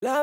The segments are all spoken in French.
Hello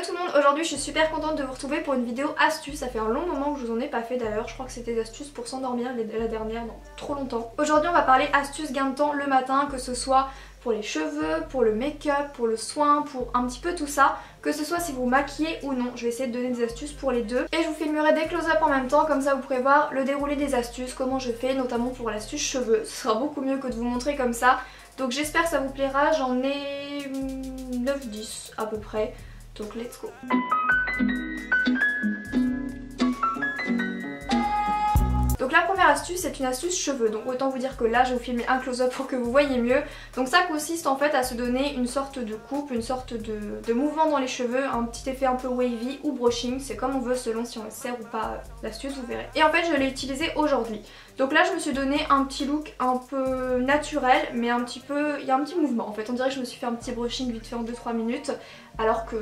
tout le monde, aujourd'hui je suis super contente de vous retrouver pour une vidéo astuce. Ça fait un long moment que je vous en ai pas fait d'ailleurs, je crois que c'était des astuces pour s'endormir la dernière, non, trop longtemps. Aujourd'hui on va parler astuces gain de temps le matin, que ce soit pour les cheveux, pour le make-up, pour le soin, pour un petit peu tout ça, que ce soit si vous maquillez ou non. Je vais essayer de donner des astuces pour les deux et je vous filmerai des close-up en même temps, comme ça vous pourrez voir le déroulé des astuces, comment je fais, notamment pour l'astuce cheveux. Ce sera beaucoup mieux que de vous montrer comme ça, donc j'espère que ça vous plaira. J'en ai 9-10 à peu près. Donc let's go. Donc la première astuce, c'est une astuce cheveux, donc autant vous dire que là je vais vous filmer un close-up pour que vous voyez mieux. Donc ça consiste en fait à se donner une sorte de coupe, une sorte de mouvement dans les cheveux, un petit effet un peu wavy ou brushing, c'est comme on veut selon si on le sert ou pas l'astuce, vous verrez. Et en fait je l'ai utilisé aujourd'hui. Donc là je me suis donné un petit look un peu naturel, mais un petit peu, il y a un petit mouvement en fait, on dirait que je me suis fait un petit brushing vite fait en 2-3 minutes, alors que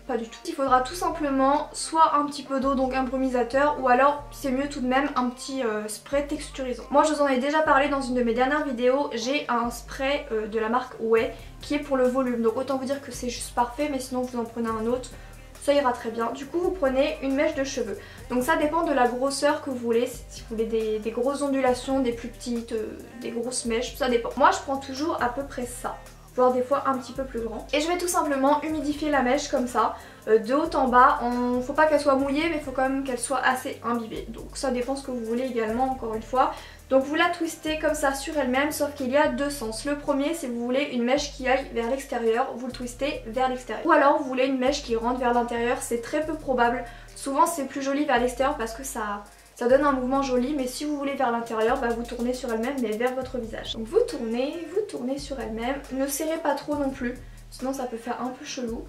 pas du tout. Il faudra tout simplement soit un petit peu d'eau, donc un brumisateur, ou alors c'est mieux tout de même un petit spray texturisant. Moi je vous en ai déjà parlé dans une de mes dernières vidéos, j'ai un spray de la marque Ouai qui est pour le volume, donc autant vous dire que c'est juste parfait, mais sinon vous en prenez un autre, ça ira très bien. Du coup vous prenez une mèche de cheveux, donc ça dépend de la grosseur que vous voulez, si vous voulez des grosses ondulations, des plus petites, des grosses mèches, ça dépend. Moi je prends toujours à peu près ça, voire des fois un petit peu plus grand. Et je vais tout simplement humidifier la mèche comme ça, de haut en bas. Faut pas qu'elle soit mouillée, mais il faut quand même qu'elle soit assez imbibée. Donc ça dépend ce que vous voulez également, encore une fois. Donc vous la twistez comme ça sur elle-même, sauf qu'il y a deux sens. Le premier, si vous voulez une mèche qui aille vers l'extérieur, vous le twistez vers l'extérieur. Ou alors vous voulez une mèche qui rentre vers l'intérieur, c'est très peu probable. Souvent c'est plus joli vers l'extérieur parce que ça donne un mouvement joli, mais si vous voulez vers l'intérieur, bah vous tournez sur elle-même mais vers votre visage. Donc vous tournez sur elle-même, ne serrez pas trop non plus, sinon ça peut faire un peu chelou.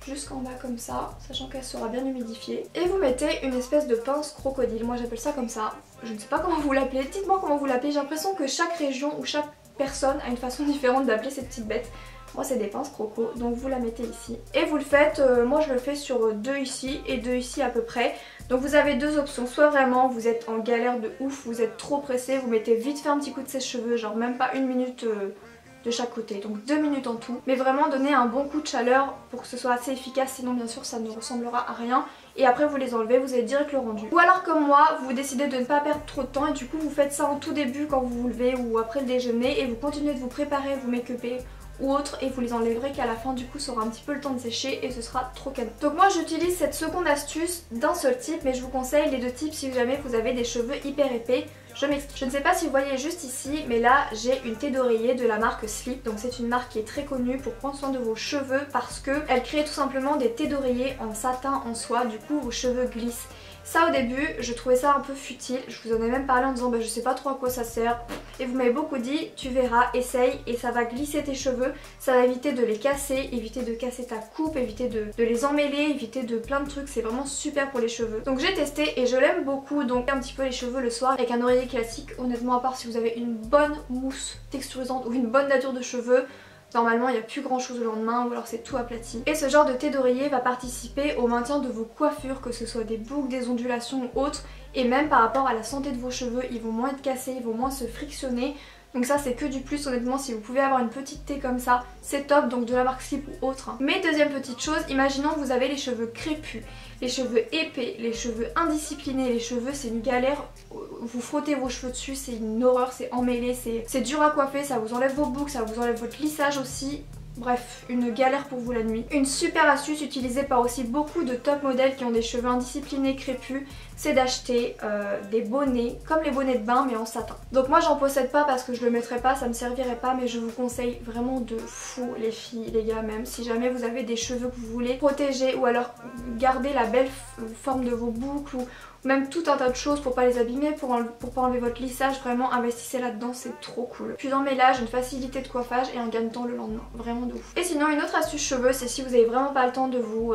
Jusqu'en bas comme ça, sachant qu'elle sera bien humidifiée. Et vous mettez une espèce de pince crocodile, moi j'appelle ça comme ça. Je ne sais pas comment vous l'appelez, dites-moi comment vous l'appelez. J'ai l'impression que chaque région ou chaque personne a une façon différente d'appeler cette petite bête. Moi c'est des pinces croco, donc vous la mettez ici. Et vous le faites, moi je le fais sur deux ici et deux ici à peu près. Donc vous avez deux options, soit vraiment vous êtes en galère de ouf, vous êtes trop pressé, vous mettez vite fait un petit coup de sèche-cheveux, genre même pas une minute de chaque côté, donc 2 minutes en tout. Mais vraiment donner un bon coup de chaleur pour que ce soit assez efficace, sinon bien sûr ça ne ressemblera à rien. Et après vous les enlevez, vous avez direct le rendu. Ou alors comme moi, vous décidez de ne pas perdre trop de temps et du coup vous faites ça en tout début quand vous vous levez ou après le déjeuner et vous continuez de vous préparer, vous make-upper ou autre et vous les enlèverez qu'à la fin, du coup ça aura un petit peu le temps de sécher et ce sera trop canon. Donc moi j'utilise cette seconde astuce d'un seul type, mais je vous conseille les deux types si jamais vous avez des cheveux hyper épais. Je m'explique. Je ne sais pas si vous voyez juste ici, mais là j'ai une thé d'oreiller de la marque Sleep. Donc c'est une marque qui est très connue pour prendre soin de vos cheveux parce que elle crée tout simplement des thés d'oreiller en satin en soie, du coup vos cheveux glissent. Ça au début je trouvais ça un peu futile, je vous en ai même parlé en disant bah je sais pas trop à quoi ça sert et vous m'avez beaucoup dit tu verras, essaye et ça va glisser tes cheveux, ça va éviter de les casser, éviter de casser ta coupe, éviter de les emmêler, éviter de plein de trucs, c'est vraiment super pour les cheveux. Donc j'ai testé et je l'aime beaucoup, donc un petit peu les cheveux le soir avec un oreiller classique, honnêtement à part si vous avez une bonne mousse texturisante ou une bonne nature de cheveux, normalement il n'y a plus grand chose le lendemain ou alors c'est tout aplati. Et ce genre de thé d'oreiller va participer au maintien de vos coiffures, que ce soit des boucles, des ondulations ou autres. Et même par rapport à la santé de vos cheveux, ils vont moins être cassés, ils vont moins se frictionner. Donc ça c'est que du plus, honnêtement si vous pouvez avoir une petite thé comme ça, c'est top, donc de la marque Sleep ou autre. Mais deuxième petite chose, imaginons que vous avez les cheveux crépus, les cheveux épais, les cheveux indisciplinés, les cheveux c'est une galère, vous frottez vos cheveux dessus, c'est une horreur, c'est emmêlé, c'est dur à coiffer, ça vous enlève vos boucles, ça vous enlève votre lissage aussi. Bref, une galère pour vous la nuit. Une super astuce utilisée par aussi beaucoup de top modèles qui ont des cheveux indisciplinés, crépus, c'est d'acheter des bonnets, comme les bonnets de bain mais en satin. Donc moi j'en possède pas parce que je le mettrais pas, ça me servirait pas, mais je vous conseille vraiment de fou les filles, les gars même, si jamais vous avez des cheveux que vous voulez protéger ou alors garder la belle forme de vos boucles ou même tout un tas de choses pour pas les abîmer, pour pas enlever votre lissage, vraiment investissez là-dedans, c'est trop cool. Puis d'emmêlage, une facilité de coiffage et un gain de temps le lendemain, vraiment de ouf. Et sinon une autre astuce cheveux, c'est si vous avez vraiment pas le temps de vous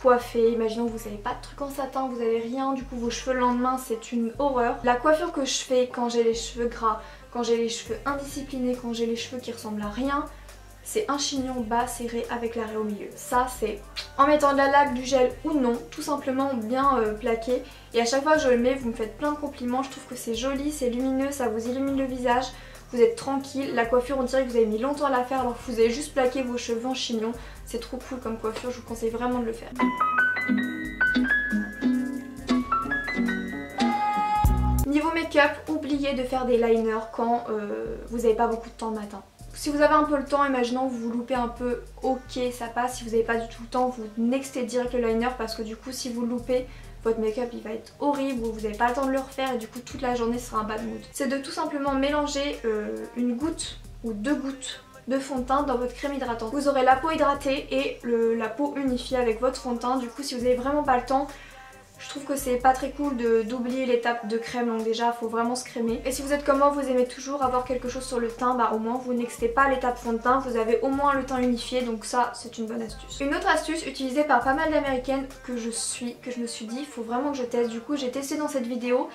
coiffer, imaginons que vous n'avez pas de truc en satin, vous avez rien, du coup vos cheveux le lendemain c'est une horreur. La coiffure que je fais quand j'ai les cheveux gras, quand j'ai les cheveux indisciplinés, quand j'ai les cheveux qui ressemblent à rien, c'est un chignon bas serré avec l'arrêt au milieu. Ça c'est en mettant de la laque, du gel ou non, tout simplement bien plaqué. Et à chaque fois que je le mets, vous me faites plein de compliments, je trouve que c'est joli, c'est lumineux, ça vous illumine le visage. vous êtes tranquille, la coiffure on dirait que vous avez mis longtemps à la faire alors que vous avez juste plaqué vos cheveux en chignon. C'est trop cool comme coiffure, je vous conseille vraiment de le faire. Niveau make-up, oubliez de faire des liners quand vous n'avez pas beaucoup de temps le matin. Si vous avez un peu le temps, imaginons que vous loupez un peu, ok ça passe. Si vous n'avez pas du tout le temps, vous nextez direct le liner parce que du coup si vous le loupez, votre make-up il va être horrible ou vous n'avez pas le temps de le refaire et du coup toute la journée sera un bad mood. C'est de tout simplement mélanger une goutte ou 2 gouttes de fond de teint dans votre crème hydratante. Vous aurez la peau hydratée et la peau unifiée avec votre fond de teint. Du coup si vous n'avez vraiment pas le temps, je trouve que c'est pas très cool d'oublier l'étape de crème, donc déjà faut vraiment se crémer. Et si vous êtes comme moi, vous aimez toujours avoir quelque chose sur le teint, bah au moins vous nextez pas l'étape fond de teint, vous avez au moins le teint unifié, donc ça c'est une bonne astuce. Une autre astuce utilisée par pas mal d'américaines que je me suis dit, faut vraiment que je teste, du coup j'ai testé dans cette vidéo.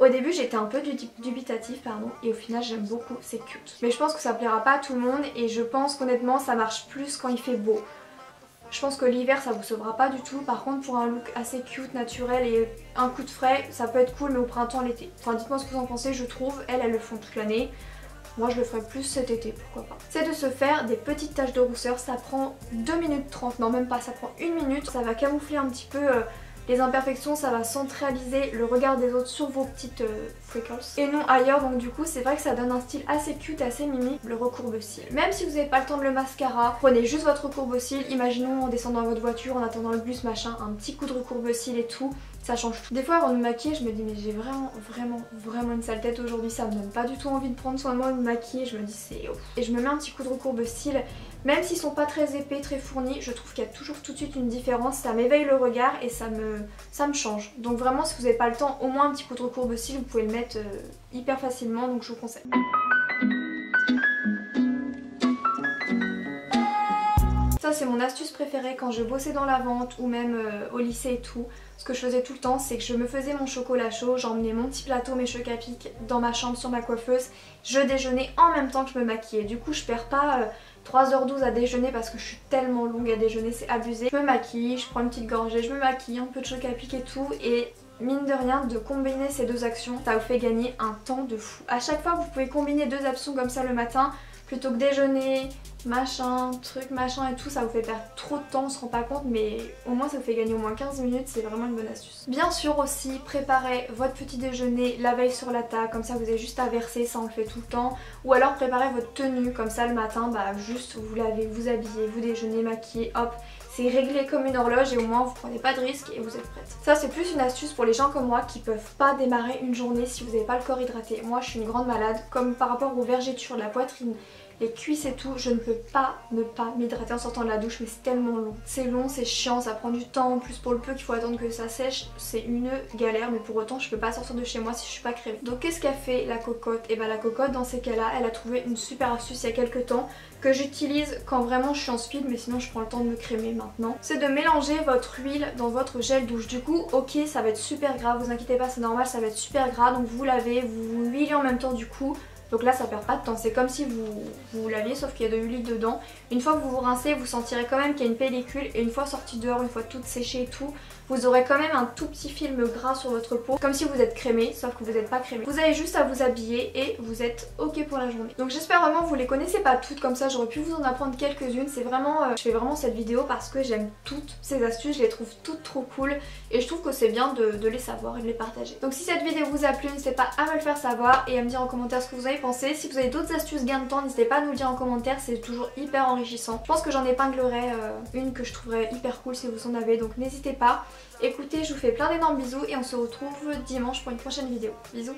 Au début j'étais un peu dubitative et au final j'aime beaucoup, c'est cute. Mais je pense que ça plaira pas à tout le monde et je pense qu'honnêtement ça marche plus quand il fait beau. Je pense que l'hiver ça vous sauvera pas du tout, par contre pour un look assez cute, naturel et un coup de frais, ça peut être cool mais au printemps, l'été. Enfin dites-moi ce que vous en pensez, je trouve, elles le font toute l'année. Moi je le ferai plus cet été, pourquoi pas. C'est de se faire des petites taches de rousseur, ça prend 2 minutes 30, non même pas, ça prend 1 minute. Ça va camoufler un petit peu les imperfections, ça va centraliser le regard des autres sur vos petites freckles et non ailleurs, donc du coup c'est vrai que ça donne un style assez cute, assez mimi, le recourbe-cils. Même si vous n'avez pas le temps de le mascara, prenez juste votre recourbe-cils, imaginons en descendant dans votre voiture, en attendant le bus machin, un petit coup de recourbe-cils et tout, ça change tout. Des fois avant de me maquiller je me dis mais j'ai vraiment une sale tête aujourd'hui, ça me donne pas du tout envie de prendre soin de moi et de me maquiller, je me dis c'est ouf. Et je me mets un petit coup de recourbe-cils. Même s'ils sont pas très épais, très fournis, je trouve qu'il y a toujours tout de suite une différence, ça m'éveille le regard et ça me change. Donc vraiment si vous n'avez pas le temps, au moins un petit coup de recourbe-cils, vous pouvez le mettre hyper facilement, donc je vous conseille. Ça c'est mon astuce préférée quand je bossais dans la vente ou même au lycée et tout. Ce que je faisais tout le temps, c'est que je me faisais mon chocolat chaud, j'emmenais mon petit plateau, mes chocs à pic dans ma chambre sur ma coiffeuse. Je déjeunais en même temps que je me maquillais. Du coup je perds pas 3h12 à déjeuner parce que je suis tellement longue à déjeuner, c'est abusé. Je me maquille, je prends une petite gorgée, je me maquille, un peu de choc à pic et tout, et mine de rien, de combiner ces deux actions, ça vous fait gagner un temps de fou. À chaque fois vous pouvez combiner 2 actions comme ça le matin, plutôt que déjeuner, machin, truc, machin et tout, ça vous fait perdre trop de temps, on se rend pas compte, mais au moins ça vous fait gagner au moins 15 minutes, c'est vraiment une bonne astuce. Bien sûr aussi, préparez votre petit déjeuner la veille sur la table, comme ça vous avez juste à verser, ça on le fait tout le temps. Ou alors préparez votre tenue, comme ça le matin, bah juste vous lavez, vous habillez, vous déjeunez, maquillez, hop. C'est réglé comme une horloge et au moins vous prenez pas de risques et vous êtes prête. Ça c'est plus une astuce pour les gens comme moi qui peuvent pas démarrer une journée si vous n'avez pas le corps hydraté. Moi je suis une grande malade, comme par rapport aux vergetures, la poitrine, les cuisses et tout, je ne peux pas ne pas m'hydrater en sortant de la douche, mais c'est tellement long. C'est long, c'est chiant, ça prend du temps, en plus pour le peu qu'il faut attendre que ça sèche, c'est une galère, mais pour autant je peux pas sortir de chez moi si je suis pas crémée. Donc qu'est-ce qu'a fait la cocotte? Et bah la cocotte dans ces cas-là, elle a trouvé une super astuce il y a quelques temps que j'utilise quand vraiment je suis en speed, mais sinon je prends le temps de me crémer maintenant. C'est de mélanger votre huile dans votre gel douche. Du coup, ok, ça va être super gras, vous inquiétez pas, c'est normal, ça va être super gras, donc vous lavez, vous huilez en même temps du coup. Donc là ça perd pas de temps, c'est comme si vous laviez sauf qu'il y a de l'huile dedans. Une fois que vous vous rincez, vous sentirez quand même qu'il y a une pellicule et une fois sorti dehors, une fois toute séchée et tout, vous aurez quand même un tout petit film gras sur votre peau, comme si vous êtes crémé, sauf que vous n'êtes pas crémé. Vous avez juste à vous habiller et vous êtes ok pour la journée. Donc j'espère vraiment que vous les connaissez pas toutes, comme ça j'aurais pu vous en apprendre quelques-unes. C'est vraiment, je fais vraiment cette vidéo parce que j'aime toutes ces astuces, je les trouve toutes trop cool et je trouve que c'est bien de les savoir et de les partager. Donc si cette vidéo vous a plu, n'hésitez pas à me le faire savoir et à me dire en commentaire ce que vous avez pensé. Si vous avez d'autres astuces gain de temps, n'hésitez pas à nous le dire en commentaire, c'est toujours hyper enrichissant. Je pense que j'en épinglerai une que je trouverais hyper cool si vous en avez, donc n'hésitez pas. Écoutez, je vous fais plein d'énormes bisous et on se retrouve dimanche pour une prochaine vidéo. Bisous.